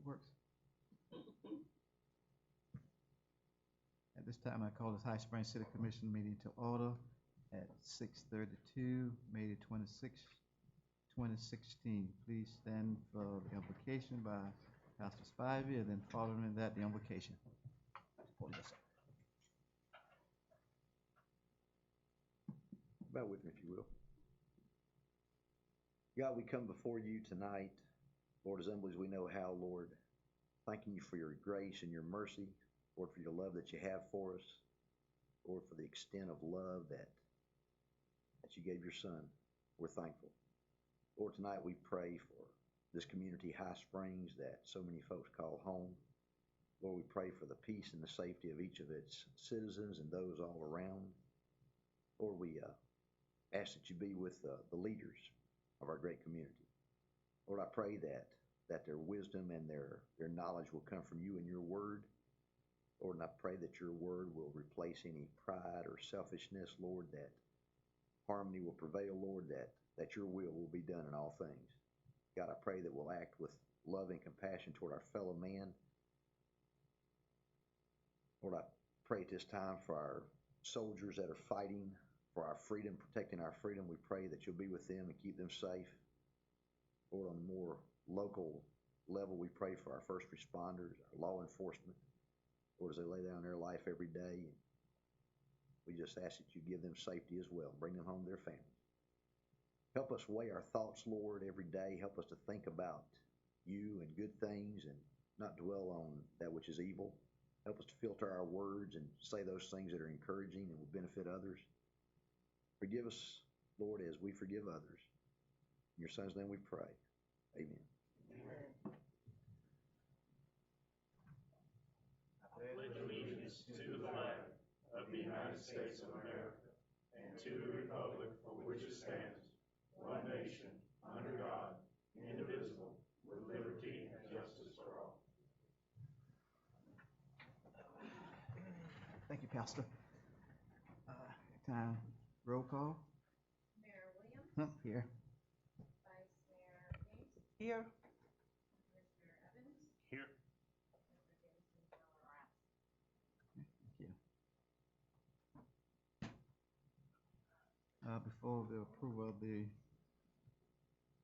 works. At this time, I call this High Springs City Commission meeting to order at 6:32, May the 26th, 2016. Please stand for the invocation by Pastor Spivey, and then following that, the invocation. Bow with me, if you will. God, we come before you tonight, Lord, as humbly as we know how, Lord, thanking you for your grace and your mercy, Lord, for your love that you have for us, Lord, for the extent of love that you gave your son. We're thankful. Lord, tonight we pray for this community, High Springs, that so many folks call home. Lord, we pray for the peace and the safety of each of its citizens and those all around. Lord, we ask that you be with the leaders of our great community. Lord, I pray that their wisdom and their knowledge will come from you and your word. Lord, and I pray that your word will replace any pride or selfishness, Lord, that harmony will prevail, Lord, that your will be done in all things. God, I pray that we'll act with love and compassion toward our fellow man. Lord, I pray at this time for our soldiers that are fighting for our freedom, protecting our freedom. We pray that you'll be with them and keep them safe. Lord, on a more local level, we pray for our first responders, our law enforcement, Lord, as they lay down their life every day. We just ask that you give them safety as well. Bring them home to their families. Help us weigh our thoughts, Lord, every day. Help us to think about you and good things and not dwell on that which is evil. Help us to filter our words and say those things that are encouraging and will benefit others. Forgive us, Lord, as we forgive others. In your son's name we pray. Amen. Amen. I pledge allegiance to the flag of the United States of America and to the republic for which it stands, one nation, under God, indivisible, with liberty and justice for all. Thank you, Pastor. Time roll call. Mayor Williams. Here. Vice Mayor Gates. Here. Commissioner Evans. Here. Commissioner Jameson Miller. Thank you. Before the approval of the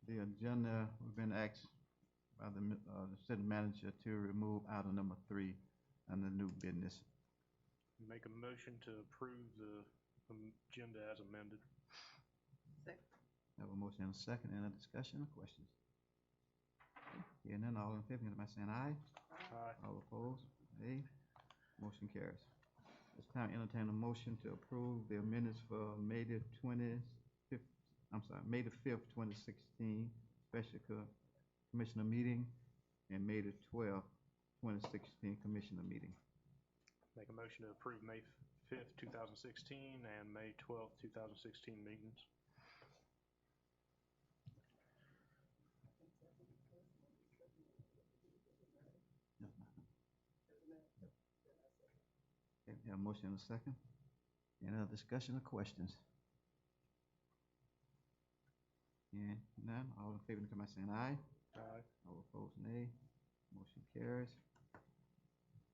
agenda, we've been asked by the city manager to remove item number 3 under new business. Make a motion to approve the agenda as amended. Second. Have a motion and a second. Any discussion or questions? Hearing none, all in favor, by saying aye. Aye. All opposed, nay. Motion carries. It's time to entertain a motion to approve the minutes for May the 5th, 2016 special commissioner meeting and May the 12th, 2016 commissioner meeting. Make a motion to approve May 5th, 2016 and May 12th, 2016 meetings. Okay, we have a motion and a second. Any other discussion or questions? Hearing none, all in favor, come by saying aye. Aye. All opposed, nay. Motion carries.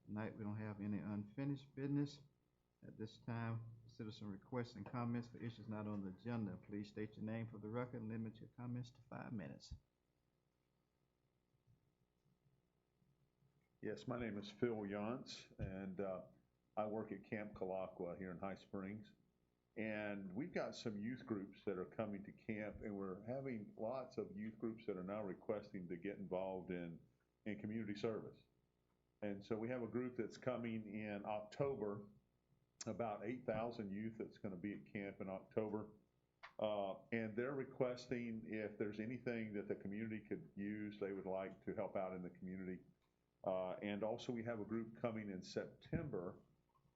Tonight, we don't have any unfinished business. At this time, citizen requests and comments for issues not on the agenda. Please state your name for the record and limit your comments to 5 minutes. Yes, my name is Phil Yantz, and I work at Camp Kalakwa here in High Springs. And we've got some youth groups that are coming to camp, and we're having lots of youth groups that are now requesting to get involved in community service. And so we have a group that's coming in October, about 8,000 youth that's going to be at camp in October. And they're requesting if there's anything that the community could use, they would like to help out in the community. And also we have a group coming in September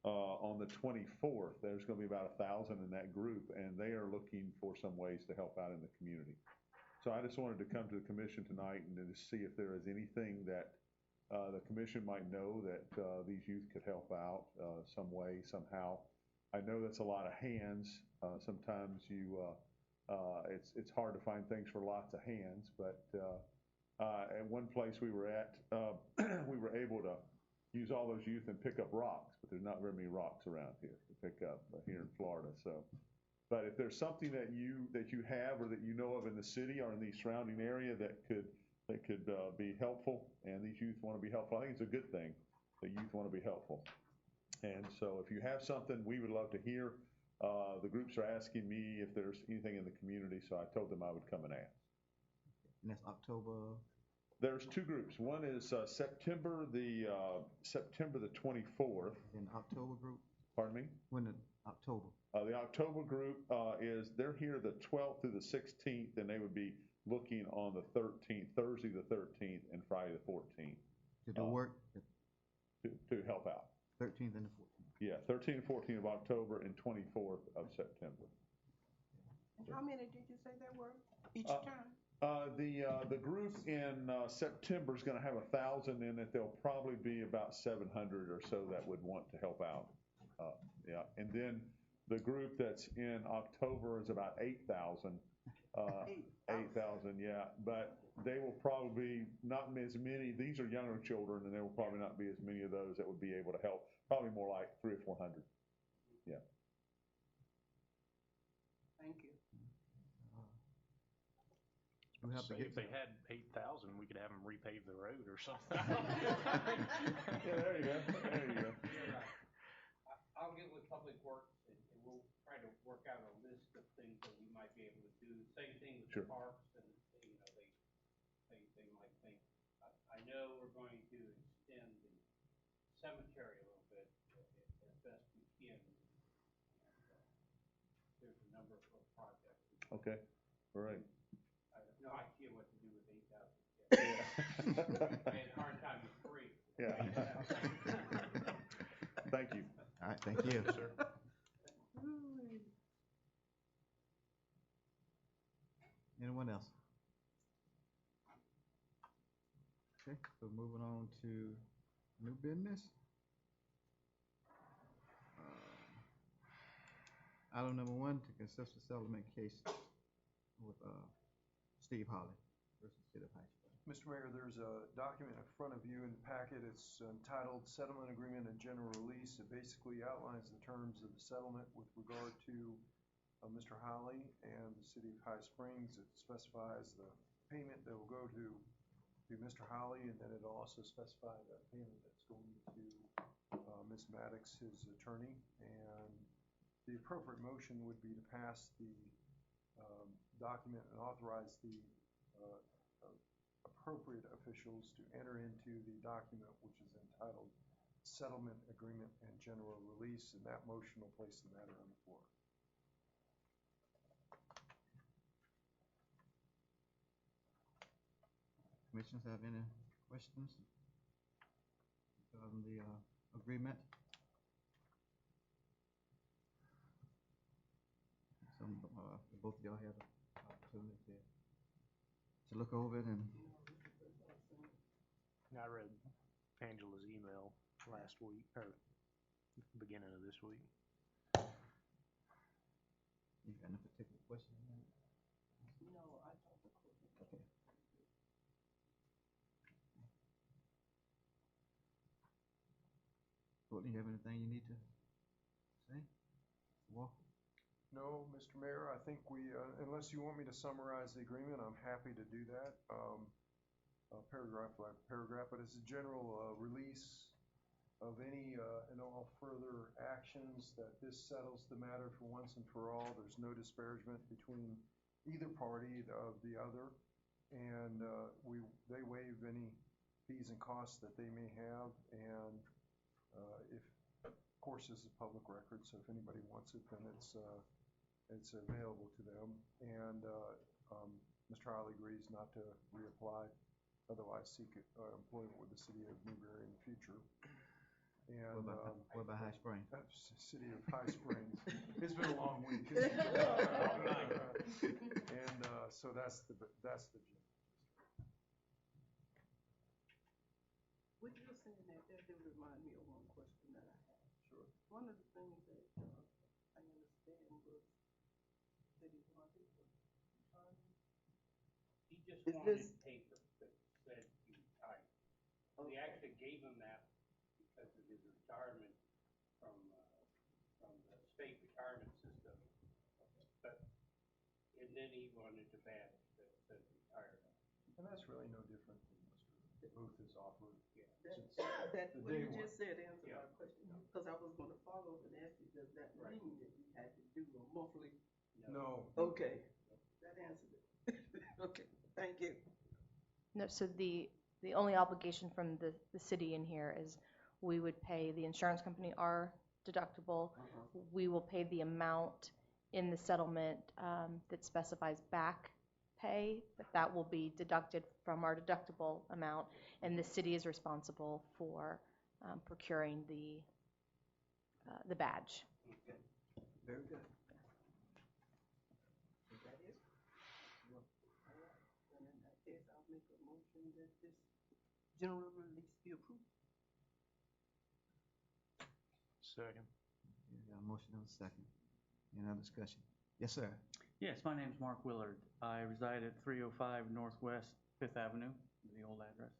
on the 24th. There's going to be about 1,000 in that group, and they are looking for some ways to help out in the community. So I just wanted to come to the commission tonight and to see if there is anything that the commission might know that these youth could help out some way, somehow. I know that's a lot of hands. Sometimes it's hard to find things for lots of hands, but At one place we were at, we were able to use all those youth and pick up rocks, but there's not very many rocks around here to pick up here in Florida. So, but if there's something that you have or that you know of in the city or in the surrounding area that could be helpful, and these youth want to be helpful, I think it's a good thing that youth want to be helpful. And so, if you have something, we would love to hear. The groups are asking me if there's anything in the community, so I told them I would come and ask. And that's October, There's two groups. One is September the 24th. in the October group, Pardon me. when the October, The October group they're here the 12th through the 16th, and they would be looking on the 13th, Thursday the 13th, and Friday the 14th to do work, the to help out. 13th and the 14th. Yeah, 13th and 14th of October and 24th of September. And how many did you say there were each Uh, time? The group in September is going to have 1,000 in it. There'll probably be about 700 or so that would want to help out. Yeah, and then the group that's in October is about 8,000. 8,000, yeah, but they will probably not as many. These are younger children, and there will probably not be as many of those that would be able to help. Probably more like 300 or 400. Yeah. Thank you. We have to Say get if they had 8,000, we could have them repave the road or something. Yeah, there you go. There you go. I'll get with Public Works and we'll try to work out a list of things that we might be able to do. Same thing with Sure. the parks and, you know, they might think, I know we're going to extend the cemetery a little bit as best we can. And, there's a number of projects. Okay. All right. I have no idea what to do with 8,000 kids. Yeah. I had a hard time with 3. Yeah. Thank you. All right, thank you. Sir. Anyone else? Okay, so moving on to new business. Item number 1, to consider the settlement case with Steve Holly versus City of High Springs. Mr. Mayor, there's a document in front of you in the packet. It's entitled Settlement Agreement and General Release. It basically outlines the terms of the settlement with regard to Mr. Holly and the City of High Springs. It specifies the payment that will go to Mr. Holly, and then it'll also specify the payment that's going to Ms. Maddox, his attorney. And the appropriate motion would be to pass the document and authorize the appropriate officials to enter into the document, which is entitled Settlement Agreement and General Release, and that motion will place the matter on the floor. Commissioners have any questions on the agreement? Both of y'all had an opportunity to look over it, and I read Angela's email last week, or beginning of this week. you got any particular question? No, I talked to Courtney. Okay. Courtney, you have anything you need to say? Walker? No, Mr. Mayor, I think we, unless you want me to summarize the agreement, I'm happy to do that, paragraph by paragraph, but it's a general release of any and all further actions that this settles the matter for once and for all. There's no disparagement between either party of the other, and they waive any fees and costs that they may have, and if, of course, this is public record, so if anybody wants it, then it's available to them. And Mr. Holly agrees not to reapply, otherwise seek employment with the city of Newberry in the future. And What about High Springs? City of High Springs. It's been a long week. And so that's the gist. What you were saying that did remind me of one question that I had. Sure. One of the things that I understand was that he wanted He just Is wanted this- paper fixed. gave him that because of his retirement from the state retirement system. But, and then he wanted to badge that said retired. And that's really no different than Mr. Booth has offered. since That, the what day you one. just said answered Yeah. my question, because I was gonna follow up and ask you, does that Right. mean that you had to do a monthly? No. Okay, that answered it. Okay, thank you. No, so the only obligation from the city in here is we would pay the insurance company our deductible. We will pay the amount in the settlement that specifies back pay, but that will be deducted from our deductible amount, and the city is responsible for procuring the badge. Very good. Is that it? All right, then in that case, I'll make a motion that this general release be approved. Second. Okay, got a motion and a second. Any other discussion? Yes, sir. Yes, my name's Mark Willard. I reside at 305 Northwest Fifth Avenue, the old address.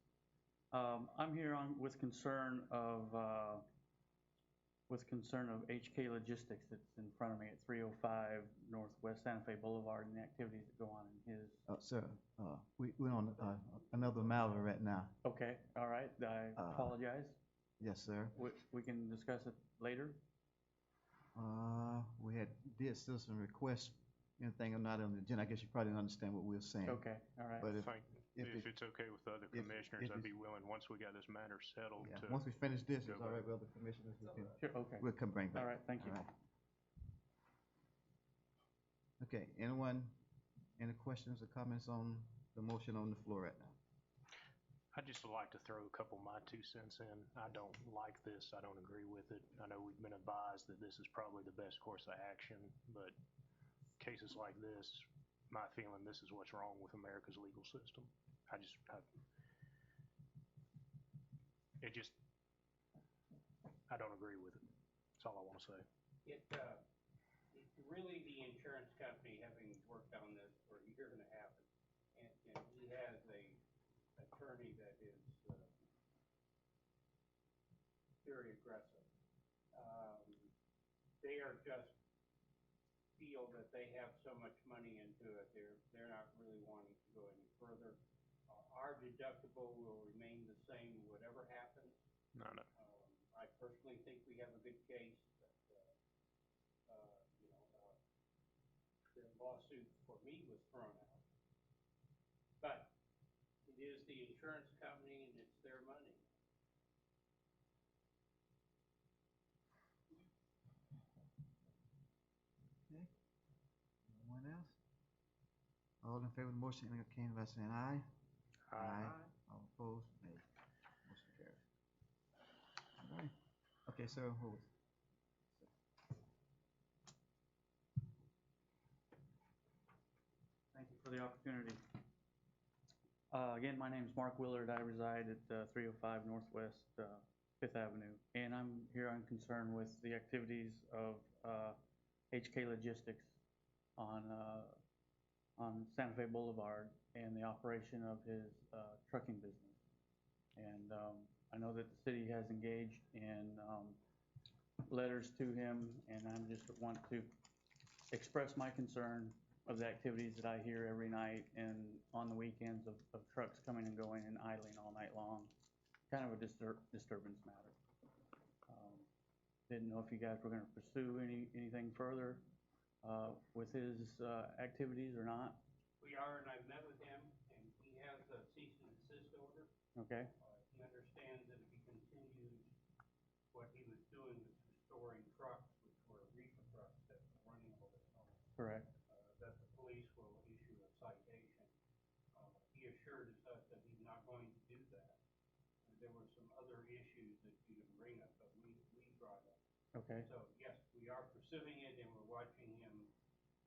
I'm here with concern of HK Logistics that's in front of me at 305 Northwest Santa Fe Boulevard and the activities that go on in his. Sir, we're on another matter right now. Okay, all right, I apologize. Yes, sir. We can discuss it later. We did citizen request, anything or not on the agenda. I guess you probably didn't understand what we were saying. Okay, all right. But If it's okay with the other commissioners, I'd be willing, once we got this matter settled, yeah, to. once we finish this, go it's all right with other commissioners, Sure, okay. we'll come bring back. All right, thank you. All right. Okay, any questions or comments on the motion on the floor right now? I'd just like to throw a couple of my 2 cents in. I don't like this. I don't agree with it. I know we've been advised that this is probably the best course of action, but cases like this, my feeling, this is what's wrong with America's legal system. I don't agree with it. That's all I want to say. It's really the insurance company, having worked on this for a year and a half, and he has a attorney that is very aggressive. They are just feel that they have so much money into it, they're not really wanting to go any further. Our deductible will remain the same whatever happens. No. I personally think we have a good case, but the lawsuit for me was thrown out. But it is the insurance company and it's their money. Okay. Anyone else? All in favor of the motion, indicate by saying aye. All opposed, nay. Motion carries. All right. Okay, sir, hold. Thank you for the opportunity. Again, my name is Mark Willard. I reside at 305 Northwest Fifth Avenue, and I'm here on concern with the activities of HK Logistics on Santa Fe Boulevard and the operation of his trucking business. And I know that the city has engaged in letters to him, and I just want to express my concern of the activities that I hear every night and on the weekends of trucks coming and going and idling all night long. Kind of a disturbance matter. Didn't know if you guys were going to pursue anything further with his activities or not. We are, and I've met with him, and he has a cease and desist order. Okay. He understands that if he continues what he was doing was restoring trucks, which were reefer trucks that were running all this time. Correct. That the police will issue a citation. He assured us that he's not going to do that. And there were some other issues that you didn't bring up, but we brought up. Okay. So yes, we are pursuing it, and we're watching him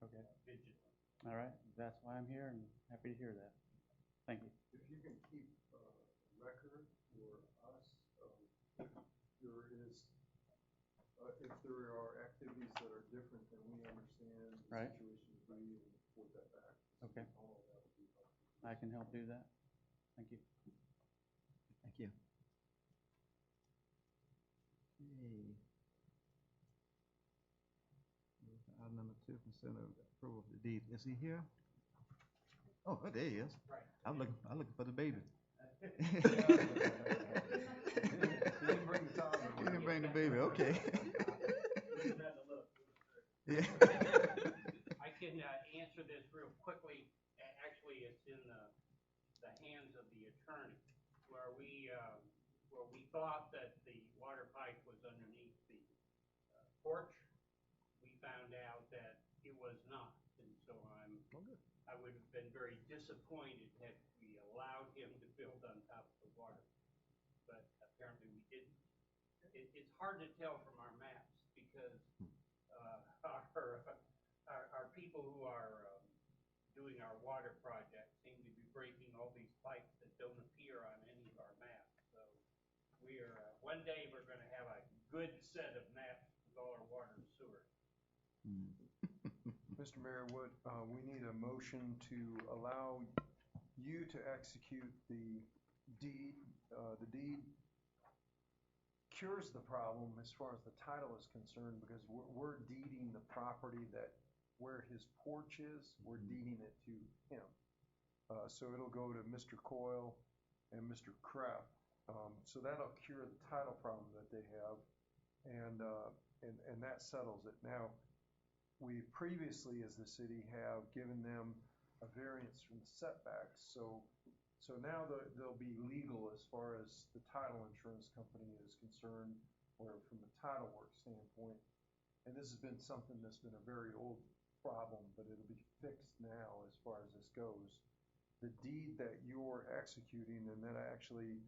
vigilantly. All right. That's why I'm here, and happy to hear that. Thank you. If you can keep a record for us, if there are activities that are different than we understand the Right. situation to be, and report that back. Okay. All of that would be helpful. I can help do that. Thank you. Thank you. 2, consider approval of the deed. Is he here? Oh, there he is. Right. I'm looking for the baby. He didn't bring the toddler. He didn't bring the baby, okay. Yeah. I can answer this real quickly. Actually, it's in the hands of the attorney, where we thought that the water pipe was underneath the porch. We found out that it was not, and so I would have been very disappointed had we allowed him to build on top of the water, but apparently we didn't. It's hard to tell from our maps because our people who are doing our water project seem to be breaking all these pipes that don't appear on any of our maps. So we are one day we're going to have a good set of maps with all our water and sewer. Mr. Mayor, we need a motion to allow you to execute the deed. The deed cures the problem as far as the title is concerned because we're deeding the property where his porch is, we're deeding it to him. So it'll go to Mr. Coyle and Mr. Krepp. So that'll cure the title problem that they have, and that settles it. Now, we previously, as the city, have given them a variance from the setbacks. So now they'll be legal as far as the title insurance company is concerned, or from a title work standpoint. And this has been something that's been a very old problem, but it'll be fixed now as far as this goes. The deed that you're executing, and that actually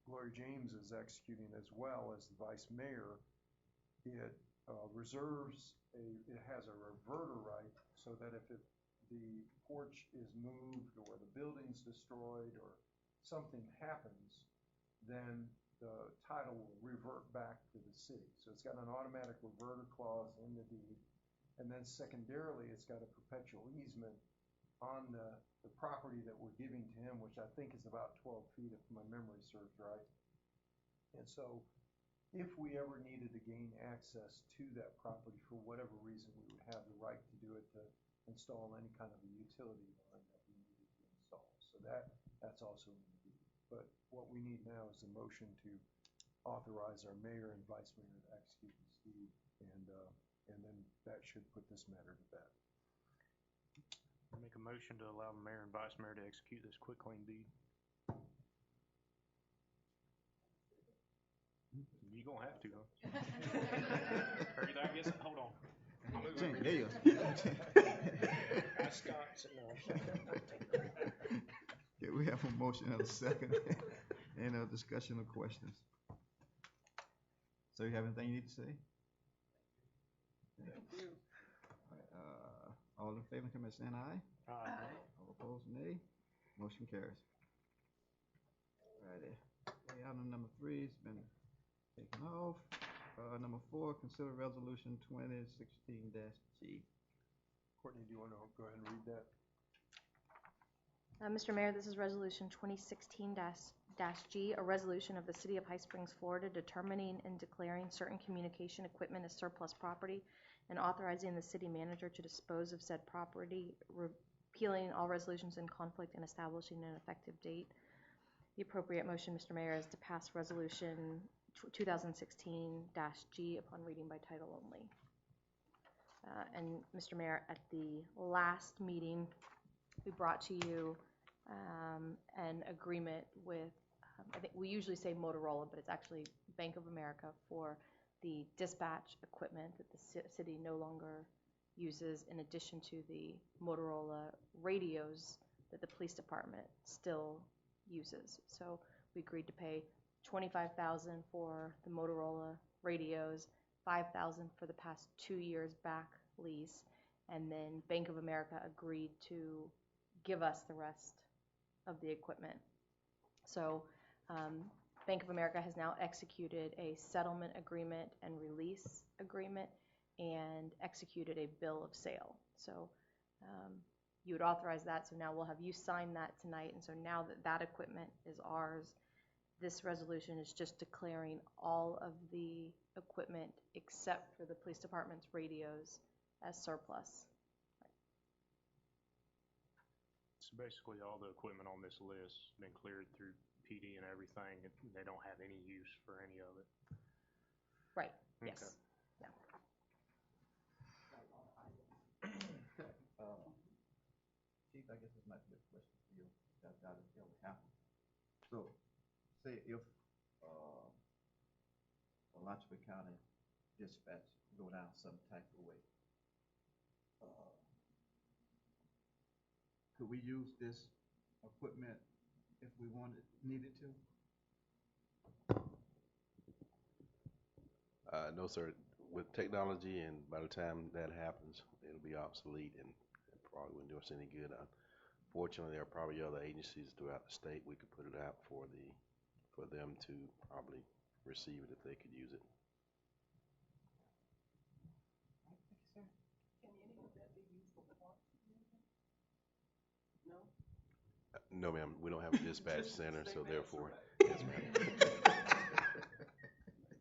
Gloria James is executing as well as the vice mayor, it has a reverter right, so that if the porch is moved or the building's destroyed or something happens, then the title will revert back to the city. So it's got an automatic reverter clause in the deed. And then secondarily, it's got a perpetual easement on the property that we're giving to him, which I think is about 12 feet if my memory serves right. And so if we ever needed to gain access to that property for whatever reason, we would have the right to do it, to install any kind of a utility line that we needed to install. So that's also in the deed. But what we need now is a motion to authorize our mayor and vice mayor to execute this deed, and then that should put this matter to bed. Make a motion to allow the mayor and vice mayor to execute this quitclaim deed. You gonna have to, huh? Or I guess, hold on. James, there you go. I stopped, so no. Okay, we have a motion and a second. Any other discussion or questions? So you have anything you need to say? Thank you. All in favor, come by saying aye. Aye. All opposed, nay. Motion carries. Alrighty. Okay, item number 3 has been taken off. Number 4, consider resolution 2016-G. Courtney, do you want to go ahead and read that? Mr. Mayor, this is resolution 2016-G, a resolution of the City of High Springs, Florida, determining and declaring certain communication equipment as surplus property and authorizing the city manager to dispose of said property, repealing all resolutions in conflict and establishing an effective date. The appropriate motion, Mr. Mayor, is to pass resolution 2016-G upon reading by title only. And Mr. Mayor, at the last meeting, we brought to you an agreement with, I think we usually say Motorola, but it's actually Bank of America, for the dispatch equipment that the city no longer uses, in addition to the Motorola radios that the police department still uses. So we agreed to pay $25,000 for the Motorola radios, $5,000 for the past 2 years back lease, and then Bank of America agreed to give us the rest of the equipment. So Bank of America has now executed a settlement agreement and release agreement and executed a bill of sale. So you would authorize that, so now we'll have you sign that tonight, and so now that equipment is ours, This resolution is just declaring all of the equipment except for the police department's radios as surplus. So basically, all the equipment on this list has been cleared through PD and everything, and they don't have any use for any of it. Right, Okay. yes. Yeah. Chief, I guess this might be a question for you. That will happen. So, say if Alachua County dispatch go down some type of way, could we use this equipment if we needed to? No, sir. With technology, and by the time that happens, it'll be obsolete and it probably wouldn't do us any good. Fortunately, there are probably other agencies throughout the state we could put it out for them to probably receive it if they could use it. Can any of that be used for park? No? No, ma'am. We don't have a dispatch center, so therefore, yes, ma'am.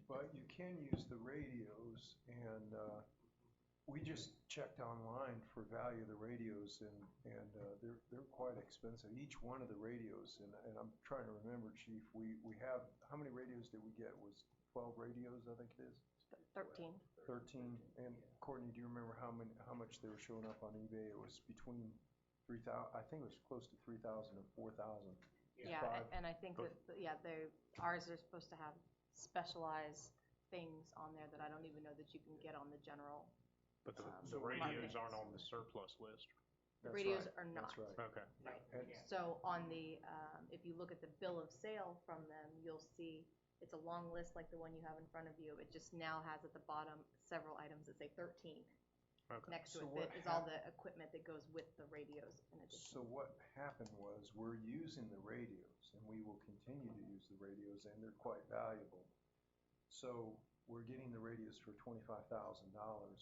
But you can use the radios, and we just checked online for value of the radios, and they're quite expensive. Each one of the radios, and I'm trying to remember, Chief, we have, how many radios did we get? Was 12 radios, I think it is? 13. 13. And Courtney, do you remember how much they were showing up on eBay? It was between 3,000, I think it was close to 3,000 and 4,000. Yeah, and I think that, ours are supposed to have specialized things on there that I don't even know that you can get on the general. But the market. radios aren't on the surplus list. The That's radios right. are not. That's right. Okay. Right. And So on the, if you look at the bill of sale from them, you'll see it's a long list like the one you have in front of you. It just now has at the bottom several items that say 13. Okay. Next to So it what that is all the equipment that goes with the radios in addition. So what happened was, we're using the radios, and we will continue to use the radios, and they're quite valuable. So we're getting the radios for $25,000.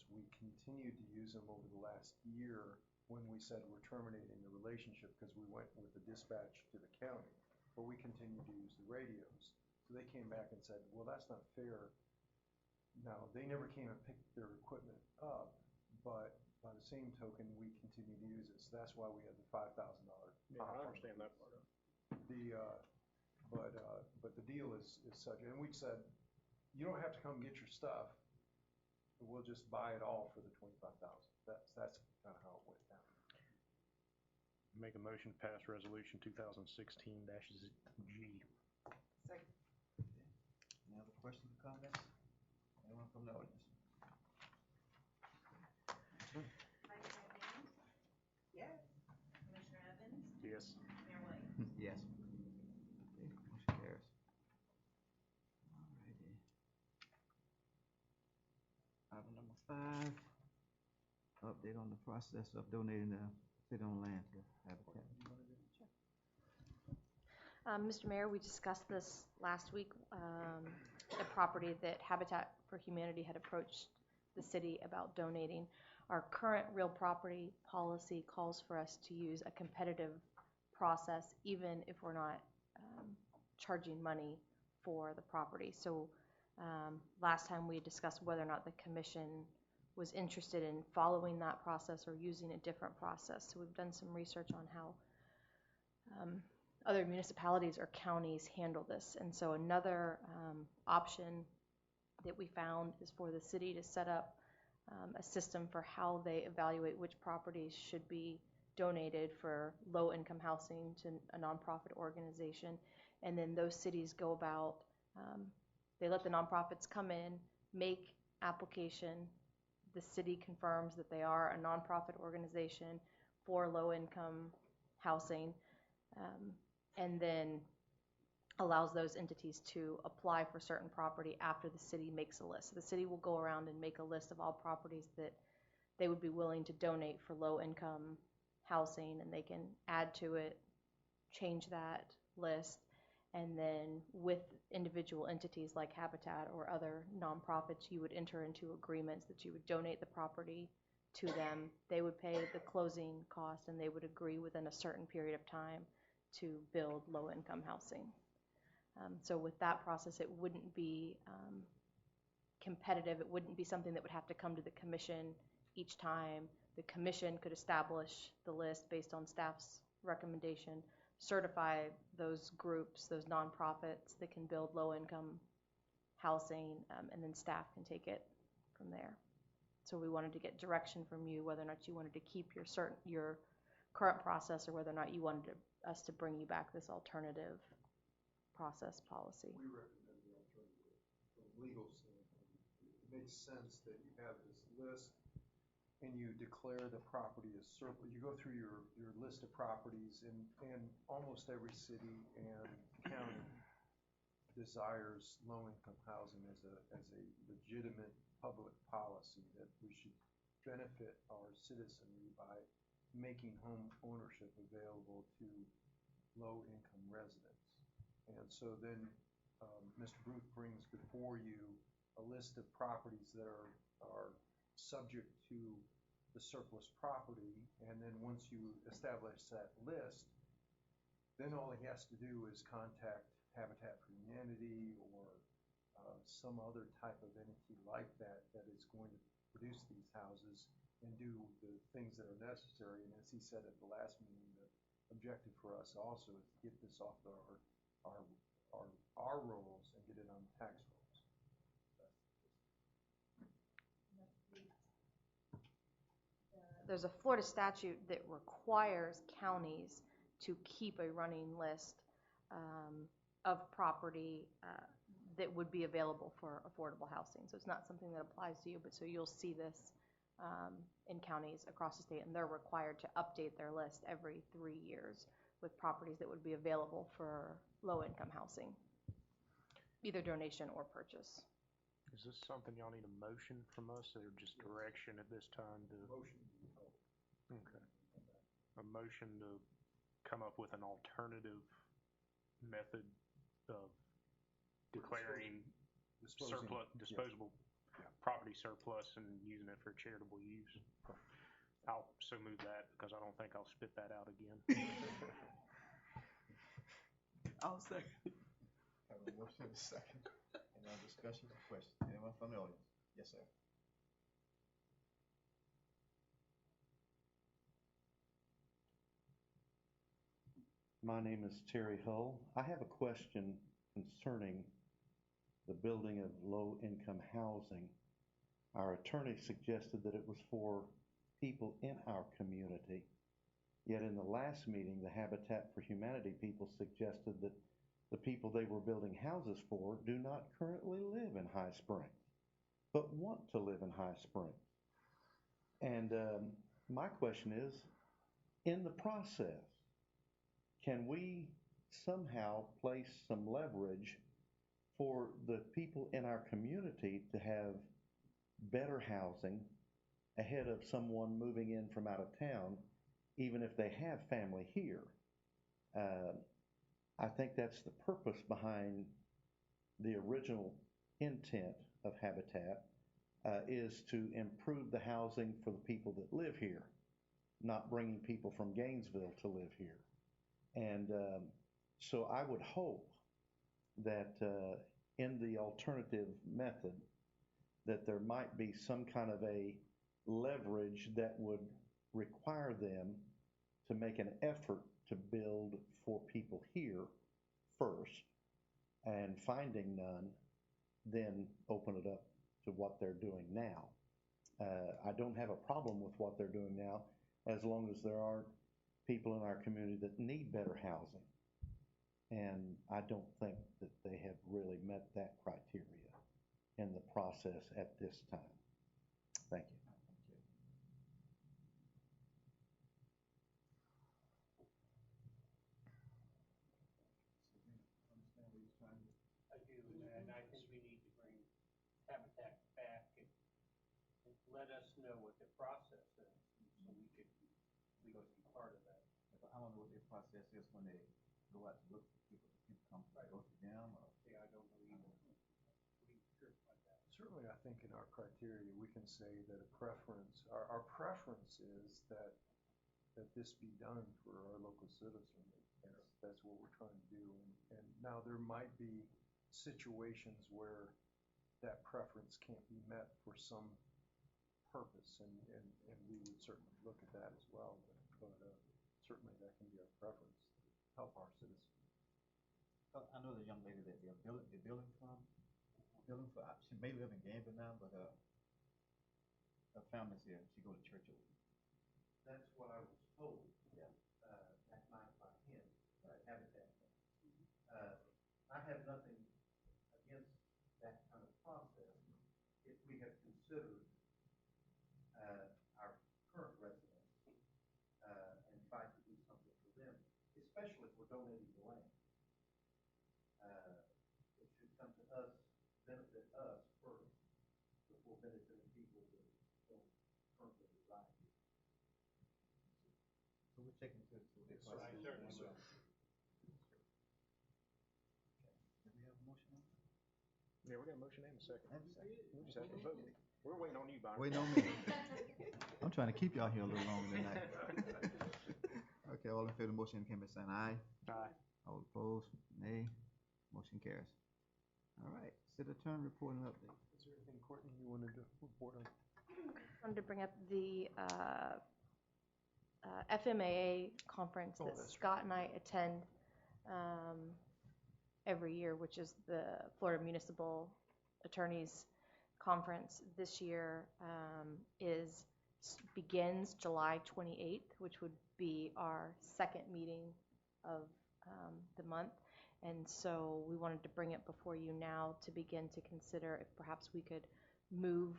We continued to use them over the last year when we said we're terminating the relationship because we went with the dispatch to the county, but we continued to use the radios. So they came back and said, well, that's not fair. Now, they never came and picked their equipment up, but by the same token, we continue to use it. So that's why we had the $5,000 Yeah, I understand that part of it. But the deal is such, and we said, you don't have to come get your stuff. We'll just buy it all for the $25,000. That's kind of how it went down. Make a motion to pass resolution 2016-G. Second. Any other questions or comments? Anyone from the audience? Vice Mayor James, Yes. Commissioner Evans, Yes. Mayor Williams. Yes. Okay, motion carries. Alrighty. Item number 5, update on the process of donating the city-owned land to Habitat. Mr. Mayor, we discussed this last week, a property that Habitat for Humanity had approached the city about donating. Our current real property policy calls for us to use a competitive process, even if we're not charging money for the property. So last time we discussed whether or not the commission was interested in following that process or using a different process. So we've done some research on how other municipalities or counties handle this. And so another option that we found is for the city to set up a system for how they evaluate which properties should be donated for low-income housing to a nonprofit organization. And then those cities go about, they let the nonprofits come in, make application. The city confirms that they are a nonprofit organization for low-income housing, and then allows those entities to apply for certain property after the city makes a list. So the city will go around and make a list of all properties that they would be willing to donate for low-income housing, and they can add to it, change that list, and then with individual entities like Habitat or other nonprofits, you would enter into agreements that you would donate the property to them. They would pay the closing costs, and they would agree within a certain period of time to build low-income housing. So with that process, it wouldn't be competitive. It wouldn't be something that would have to come to the commission each time. The commission could establish the list based on staff's recommendation, certify those groups, those nonprofits that can build low-income housing, and then staff can take it from there. So we wanted to get direction from you whether or not you wanted to keep your current process or whether or not you wanted us to bring you back this alternative process policy. We recommend the alternative from a legal standpoint. It makes sense that you have this list and you declare the property as surplus. You go through your list of properties, and almost every city and county desires low-income housing as a legitimate public policy, that we should benefit our citizenry by making home ownership available to low-income residents. And so then Mr. Booth brings before you a list of properties that are subject to the surplus property, and then once you establish that list, then all he has to do is contact Habitat for Humanity or some other type of entity like that that is going to produce these houses and do the things that are necessary. And as he said at the last meeting, the objective for us also is to get this off our rolls and get it on tax rolls. There's a Florida statute that requires counties to keep a running list of property that would be available for affordable housing. So it's not something that applies to you, but so you'll see this in counties across the state, and they're required to update their list every 3 years with properties that would be available for low-income housing, either donation or purchase. Is this something y'all need a motion from us, or just direction at this time to? Motion. Okay. A motion to come up with an alternative method of declaring disposable property surplus and using it for charitable use. I'll so move that because I don't think I'll spit that out again. I'll second. Have a motion and a second. Any other discussion or questions? Anyone from the audience? Yes, sir. My name is Terry Hull. I have a question concerning the building of low-income housing. Our attorney suggested that it was for people in our community. Yet in the last meeting, the Habitat for Humanity people suggested that the people they were building houses for do not currently live in High Springs, but want to live in High Springs. And my question is, in the process, can we somehow place some leverage for the people in our community to have better housing ahead of someone moving in from out of town, even if they have family here? I think that's the purpose behind the original intent of Habitat, is to improve the housing for the people that live here, not bringing people from Gainesville to live here. And so I would hope that in the alternative method that there might be some kind of a leverage that would require them to make an effort to build for people here first, and finding none, then open it up to what they're doing now. I don't have a problem with what they're doing now, as long as there aren't people in our community that need better housing. And I don't think that they have really met that criteria in the process at this time. Thank you. I do, and I think we need to bring Habitat back and let us know what the process is, so we could be part of that. I don't know what their process is when they go out to look for people. People come go to them, or? Yeah, I don't know either. What are you sure about that? Certainly, I think in our criteria, we can say that a preference, our preference is that this be done for our local citizenry. That's what we're trying to do. And now there might be situations where that preference can't be met for some purpose, and we would certainly look at that as well. But certainly that can be our preference, to help our citizens. I know the young lady that they're building for, she may live in Gainesville now, but her family's here. She go to church over there. That's what I was told. Yeah. By him, Habitat. I have nothing against that kind of process if we have considered our current residents and tried to do something for them, especially if we're donating the land. It should come to us, benefit us first, before benefiting people that don't currently reside here. So we're checking to the That's right, certainly will. Do we have a motion on it? Yeah, we got a motion and a second. We just have to vote. We're waiting on you, Byron. Waiting on me. I'm trying to keep y'all here a little longer tonight. Okay, all in favor of the motion, can by saying aye. Aye. All opposed, nay. Motion carries. All right, city attorney report and update. Is there anything, Courtney, you wanted to report on? I wanted to bring up the FMAA conference Oh, that that's Scott and I attend every year, which is the Florida Municipal Attorneys Conference. This year begins July 28th, which would be our second meeting of the month. And so we wanted to bring it before you now to begin to consider if perhaps we could move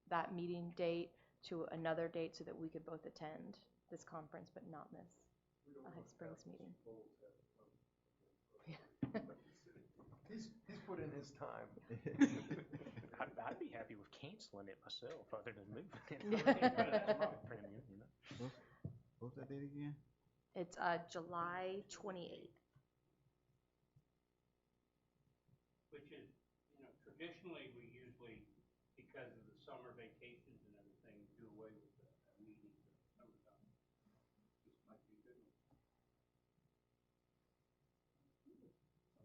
that meeting date to another date so that we could both attend this conference but not miss a High Springs meeting. He's put in his time. I'd be happy with canceling it myself other than moving it. That's my opinion, you know. What's that date again? It's July 28th. Which is, traditionally, we usually, because of the summer vacations and everything, do away with the meetings in the summertime. This might be a good one.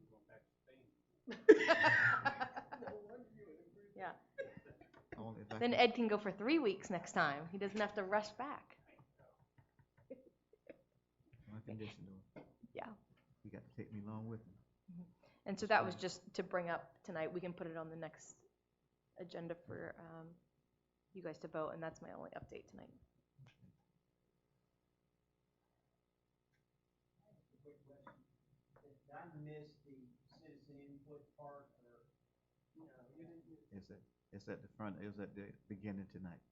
I'm going back to Spain. Yeah. Only if I Then can- Ed can go for 3 weeks next time. He doesn't have to rush back. My condition though. Yeah. You got to take me along with him. And so that was just to bring up tonight. We can put it on the next agenda for you guys to vote, and that's my only update tonight. Quick question. Did I miss the citizen input part, or, It's at the front, it was at the beginning tonight.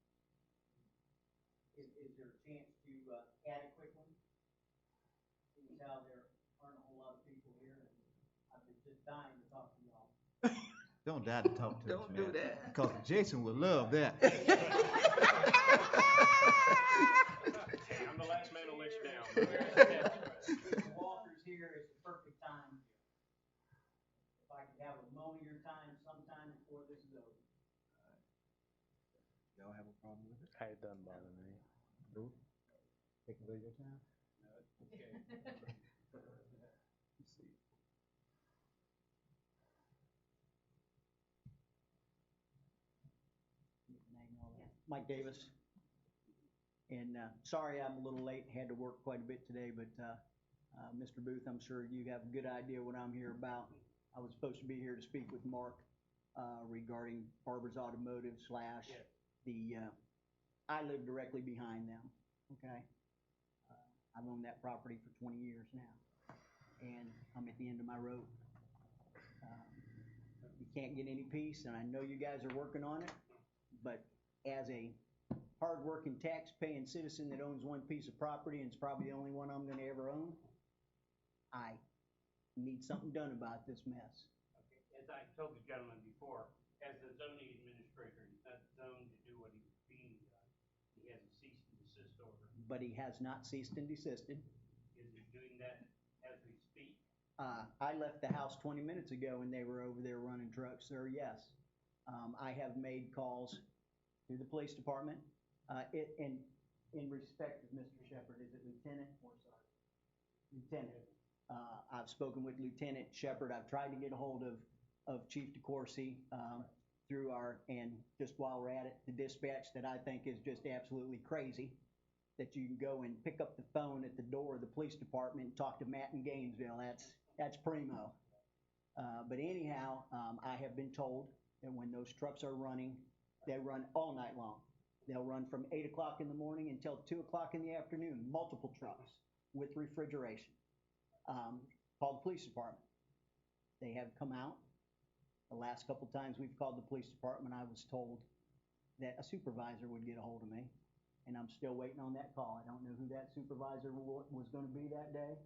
is there a chance to add a quick one? Seeing how there aren't a whole lot of people here, and I've been just dying to talk to y'all. Don't die to talk to us, Don't man. do that. Because Jason would love that. Hey, I'm the last man to let you down. Mr. Walker's here, it's the perfect time. If I could have a moment of your time sometime before this is over. Y'all have a problem with it? Hey, it doesn't bother me. Bruce? Take away your time? Okay. Let's see. Mike Davis. And sorry I'm a little late, had to work quite a bit today, but Mr. Booth, I'm sure you have a good idea what I'm here about. I was supposed to be here to speak with Mark regarding Barber's Automotive slash the, I live directly behind them, okay? I've owned that property for 20 years now, and I'm at the end of my rope. You can't get any peace, and I know you guys are working on it, but as a hard-working, tax-paying citizen that owns one piece of property, and it's probably the only one I'm gonna ever own, I need something done about this mess. Okay. As I told the gentleman before, as the zoning administrator, he's not zoned to do what he's being done. He has a cease and desist order. But he has not ceased and desisted. Is he doing that as we speak? I left the house 20 minutes ago and they were over there running trucks, sir, yes. I have made calls to the police department. In respect of Mr. Shepherd, is it lieutenant or sergeant? Lieutenant. I've spoken with Lieutenant Shepard. I've tried to get a hold of Chief DeCoursey, through and just while we're at it, the dispatch that I think is just absolutely crazy, that you can go and pick up the phone at the door of the police department and talk to Matt in Gainesville. That's primo. But anyhow, I have been told that when those trucks are running, they run all night long. They'll run from 8 o'clock in the morning until 2 o'clock in the afternoon, multiple trucks with refrigeration. Call the police department. They have come out. The last couple times we've called the police department, I was told that a supervisor would get a hold of me, and I'm still waiting on that call. I don't know who that supervisor was gonna be that day.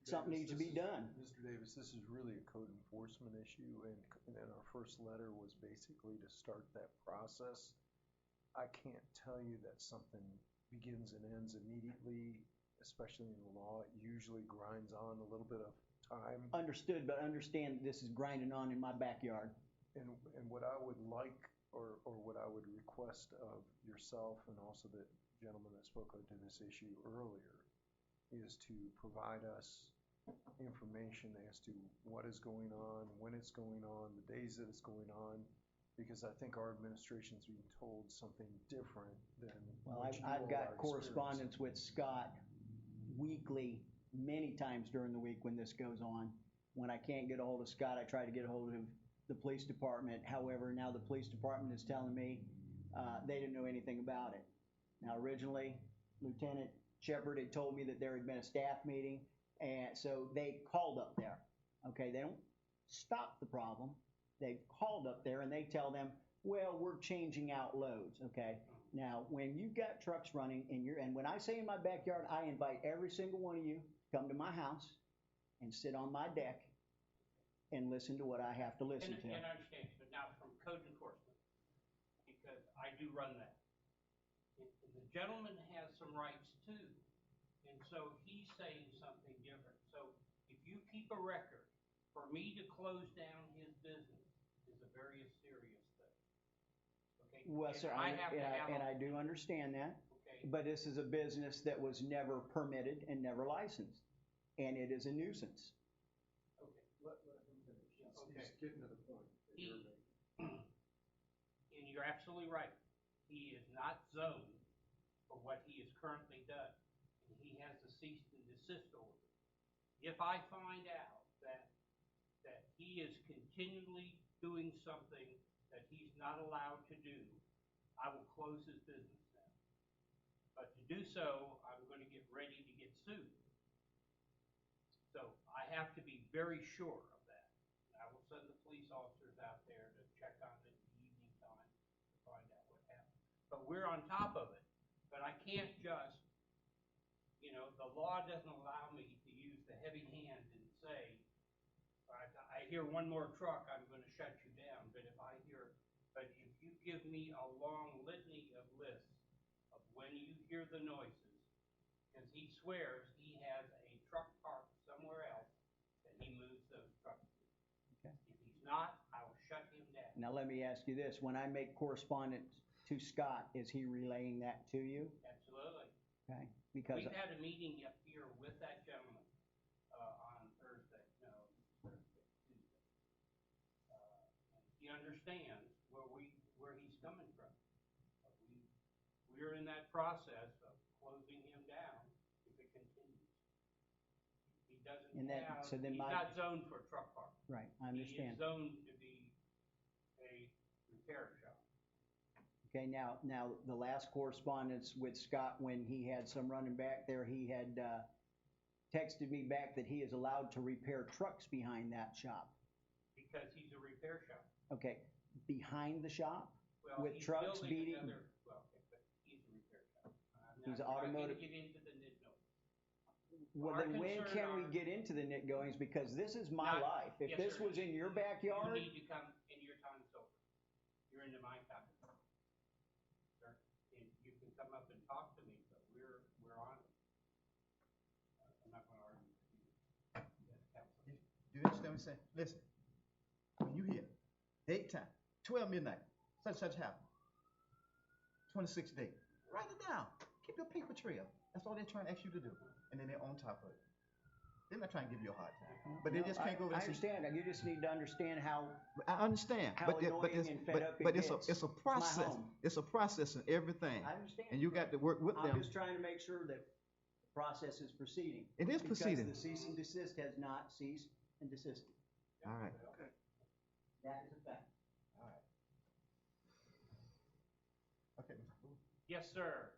Something needs to be done. Mr. Davis, this is really a code enforcement issue, and our first letter was basically to start that process. I can't tell you that something begins and ends immediately, especially in the law. It usually grinds on a little bit of time. Understood, but understand this is grinding on in my backyard. And what I would like, or what I would request of yourself and also the gentleman that spoke to this issue earlier, is to provide us information as to what is going on, when it's going on, the days that it's going on, because I think our administration's being told something different than Well, what you I've all got are correspondence with Scott weekly, many times during the week when this goes on. When I can't get a hold of Scott, I try to get a hold of the police department. However, now the police department is telling me they didn't know anything about it. Now, originally, Lieutenant Shepard had told me that there had been a staff meeting, and so they called up there. Okay, they don't stop the problem. They called up there and they tell them, well, we're changing out loads. Okay, now when you've got trucks running and when I say in my backyard, I invite every single one of you to come to my house and sit on my deck and listen to what I have to listen to. And I understand, but now from code enforcement, because I do run that. And the gentleman has some rights too, and so he's saying something different. So if you keep a record, for me to close down his business is a very serious thing. Okay? Well, And sir, I have to have and I do understand that, okay, but this is a business that was never permitted and never licensed, and it is a nuisance. okay. Let him finish. Okay. He's getting to the point that you're making. And you're absolutely right. He is not zoned for what he has currently done. And he has a cease and desist order. If I find out that he is continually doing something that he's not allowed to do, I will close his business down. But to do so, I'm going to get ready to get sued. So I have to be very sure of that. I will send the police officers out there to check on it in the evening time to find out what happened. But we're on top of it. But I can't just, the law doesn't allow me to use the heavy hand and say, I hear one more truck, I'm going to shut you down. But if you give me a long litany of lists of when you hear the noises, because he swears he has a truck parked somewhere else that he moves those trucks to. Okay. If he's not, I will shut him down. Now, let me ask you this. When I make correspondence to Scott, is he relaying that to you? Absolutely. Okay, because We've had a meeting up here with that gentleman on Thursday, Tuesday. And he understands where he's coming from. We're in that process of closing him down if it continues. He doesn't And that- have, so then he's my- not zoned for a truck park. right, I He is understand. zoned to be a repair shop. Okay, now the last correspondence with Scott, when he had some running back there, he had texted me back that he is allowed to repair trucks behind that shop. Because he's a repair shop. Okay, behind the shop? Well, With he's trucks building beating- another, well, okay, but he's a repair shop. He's I'm not going automotive- to get into the nitty-gritty. Well, Our then when concern can we are- get into the nit goings? Because this is my Not- life. If yes, this sir. was in your backyard, You need to come, and your time's over. You're into my time. Sir, and you can come up and talk to me, but we're on it. I'm not going to argue with you. That's counsel. Do you understand what I'm saying? Listen, when you hear date time, 12 midnight, such happened. 26th day. Write it down. Keep your paper trail. That's all they're trying to ask you to do, and then they're on top of it. They're not trying to give you a hard time, but they just can't go over I there and say, understand, you just need to understand how, I understand, how but annoying and fed up it but it's gets. it's a It's my process. home. It's a process in everything, I understand. and you got to work with I'm them. just trying to make sure that the process is proceeding. It is proceeding. Because the cease and desist has not ceased and desisted. All right. That is a fact. All right. Okay, Mr. Booth. Yes, sir.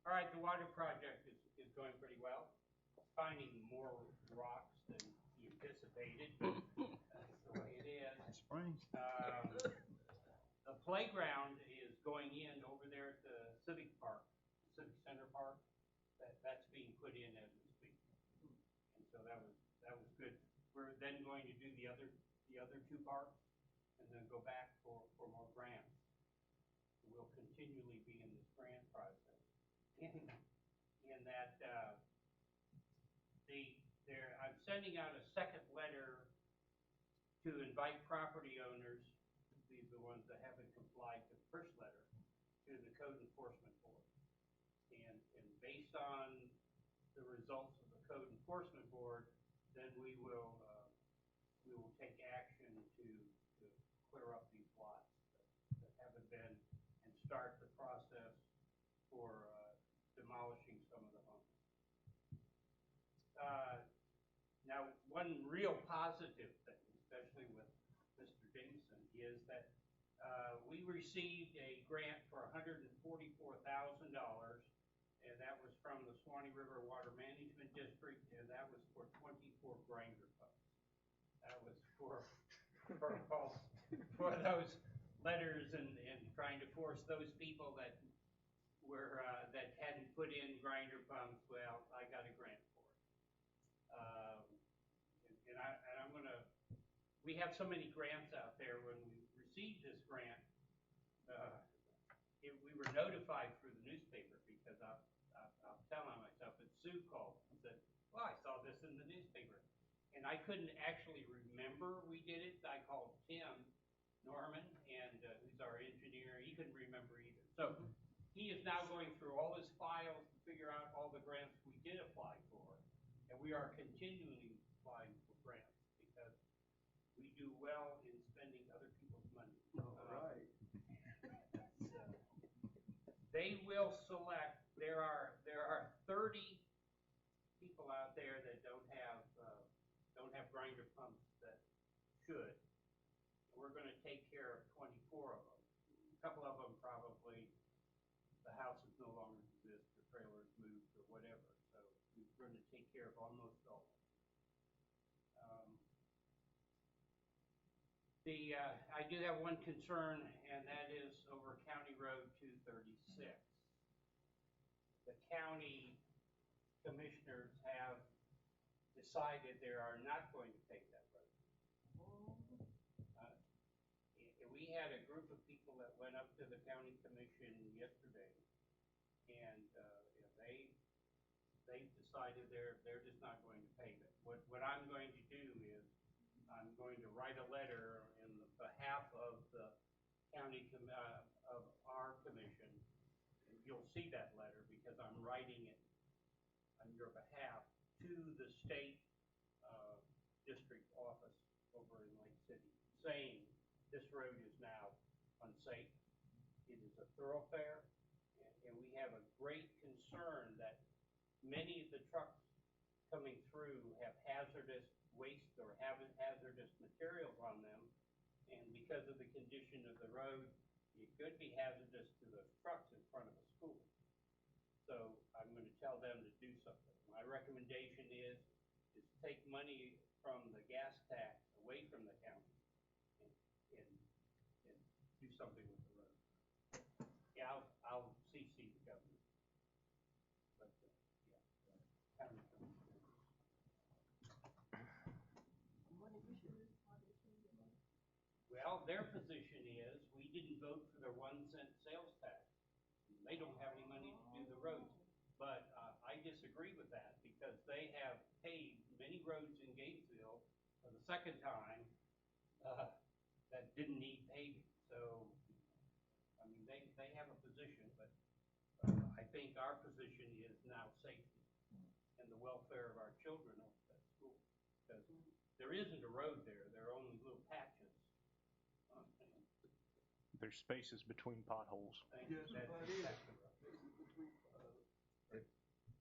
All right, the water project is going pretty well. Finding more rocks than you anticipated. That's the way it is. High Springs. The playground is going in over there at the Civic Park, Civic Center Park. That's being put in as we speak. And so that was good. We're then going to do the other two parks and then go back for more grants. We'll continually be in this grant process. In that, I'm sending out a second letter to invite property owners, these are the ones that haven't complied to the first letter, to the Code Enforcement Board. And based on the results of the Code Enforcement Board, then we will take action to clear up these lots that haven't been, and start the process for demolishing some of the homes. Now, one real positive thing, especially with Mr. Jameson, is that we received a grant for $144,000, and that was from the Swanee River Water Management District, and that was for 24 grinder pumps. That was for those letters and trying to force those people that were that hadn't put in grinder pumps. Well, I got a grant for it, and I'm gonna. We have so many grants out there. When we received this grant, we were notified through the newspaper because I'll tell on myself. But Sue called and said, "Well, I saw this in the newspaper," and I couldn't actually remember we did it. I called Tim Norman, and who's our engineer. He couldn't remember either. So he is now going through all his files to figure out all the grants we did apply for, and we are continually applying for grants because we do well in spending other people's money. All right. They will select. There are 30 people out there that don't have grinder pumps that should. We're going to take care of 24 of them. A couple of them probably the houses no longer exist, the trailers moved or whatever. So we're going to take care of almost all of them. I do have one concern, and that is over County Road 236. The county commissioners have decided they are not going to pave that road. We had a group of people that went up to the county commission yesterday, and they decided they're just not going to pave it. What I'm going to do is I'm going to write a letter in behalf of the county of our commission. And you'll see that letter because I'm writing it on your behalf to the state district office over in Lake City, saying this road is now unsafe. It is a thoroughfare, and we have a great concern that many of the trucks coming through have hazardous waste or hazardous materials on them, and because of the condition of the road, it could be hazardous to the trucks in front of a school. So I'm going to tell them to do something. My recommendation is take money from the gas tax away from the county and do something with the road. Yeah, I'll CC the governor. But county commissioners. Well, their position is we didn't vote for their 1-cent sales tax. They don't have any money to do the roads. But I disagree with that because they have paved many roads in Gainesville for the second time that didn't need paving. So, I mean, they have a position, but I think our position is now safety. the welfare of our children at that school. Because there isn't a road there, there are only little patches. There's spaces between potholes. Yes, That's but it is. exactly right. This is between,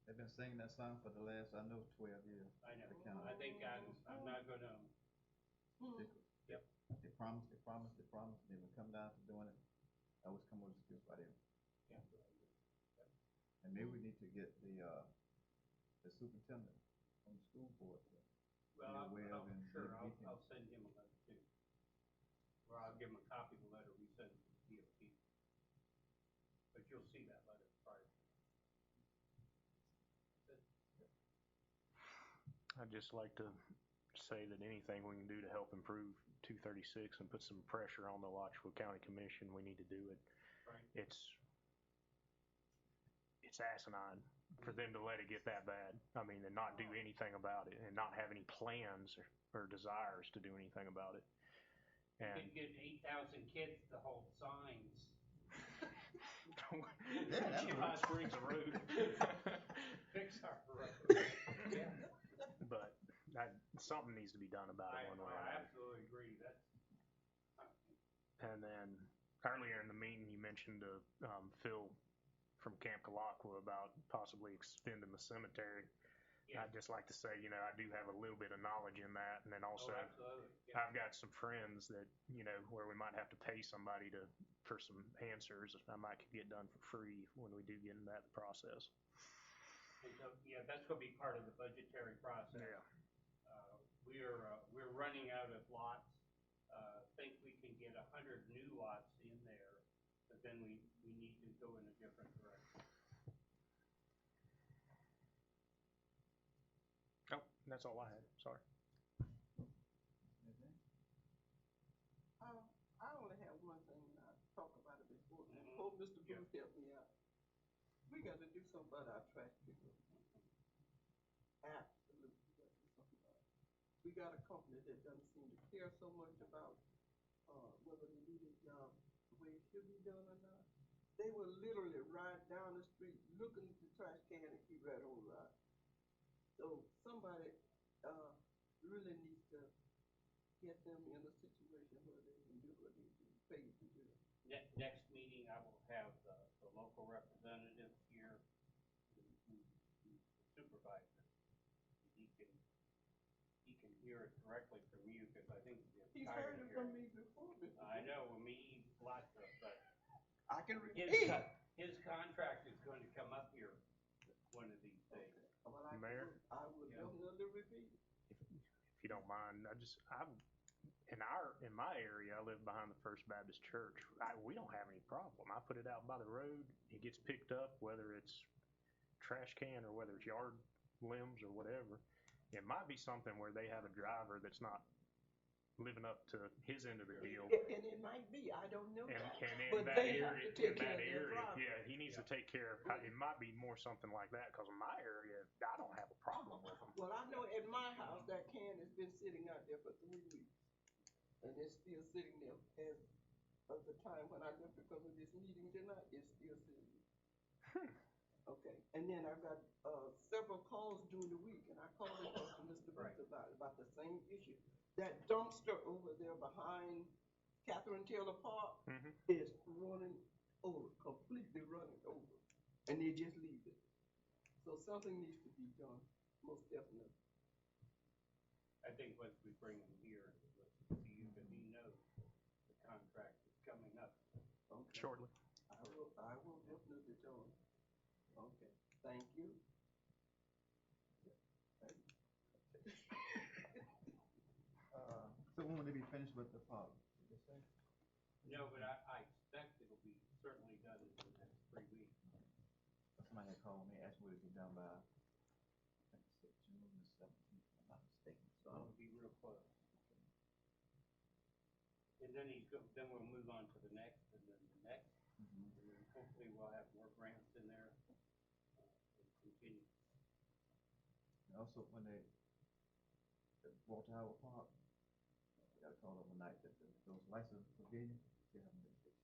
They've been singing that song for the last, I know, 12 years. I know, The county. I think I'm not gonna, They, Yep. they promised, they would come down to doing it. I always come with excuse by them. And maybe we need to get the superintendent on the school board. well, I'll Maybe he can- I'll send him a letter too. Or I'll give him a copy of the letter we sent to the DOT. But you'll see that letter prior. I'd just like to say that anything we can do to help improve 236 and put some pressure on the Alachua County Commission, we need to do it. Right. It's asinine for them to let it get that bad. I mean, and not do anything about it, and not have any plans or desires to do anything about it. You And could get 8,000 kids to hold signs. Give High Springs a road. Fix our road. Yeah. But something needs to be done about it one way or I another. absolutely agree, that's. And then earlier in the meeting, you mentioned Phil from Camp Kalakwa about possibly extending the cemetery. Yeah. I'd just like to say, I do have a little bit of knowledge in that. And then also, Oh, absolutely. Yeah. I've got some friends that, where we might have to pay somebody for some answers. I might could get done for free when we do get into that process. And so, yeah, that's gonna be part of the budgetary process. Yeah. We're running out of lots. Think we can get 100 new lots in there, but then we need to go in a different direction. Oh, that's all I had. Sorry. I only have one thing, and I talked about it before. Mhm. Hope Mr. Yeah. Booth helped me out. We got to do something about our trash pickup. Absolutely got to do something about it. We got a company that doesn't seem to care so much about, whether they do their job the way it should be done or not. They will literally ride down the street looking at the trash can and keep right on riding. So somebody, really needs to get them in a situation where they can do what they do, paid to do. Next meeting, I will have the local representative here, who's the supervisor. He can hear it directly from you, because I think He's heard it from me before. I know, me, lots of, but I can repeat. his contract is going to come up here one of these days. Well, Mayor? I will Yeah. definitely repeat. If you don't mind, in my area, I live behind the First Baptist Church. We don't have any problem. I put it out by the road. It gets picked up, whether it's trash can or whether it's yard limbs or whatever. It might be something where they have a driver that's not living up to his end of the deal. And it might be, I don't know And that. in But that they have area, to take in care that of their area, problem. yeah, he needs to take care of. It might be more something like that, because in my area, I don't have a problem with them. Well, I know at my house, that can has been sitting out there for 3 weeks. And it's still sitting there as of the time when I left to come to this meeting tonight, it's still sitting there. Okay, and then I've got, several calls during the week, and I called and talked to Mr. Booth about the same issue. That dumpster over there behind Catherine Taylor Park is running over, completely running over, and they just leave it. So something needs to be done, most definitely. I think once we bring him here, to you, because he knows the contract is coming up. Okay. Shortly. I will definitely tell him. Okay, thank you. So when will they be finished with the park? Did they say? No, but I expect it'll be certainly done in the next 3 weeks. Somebody had called me, asked me to be done by, I think it said June the 17th, if I'm not mistaken. So It'll be real close. And then then we'll move on to the next, and then the next, and then hopefully we'll have more grants in there, and continue. And also, when they, at Walter Howard Park, I got a call overnight that those license pavilions, they haven't been fixed.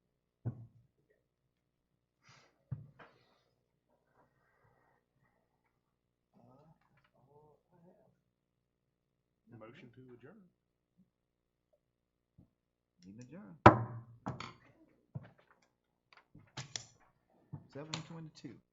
Motion to adjourn. Meeting adjourned. 7:22.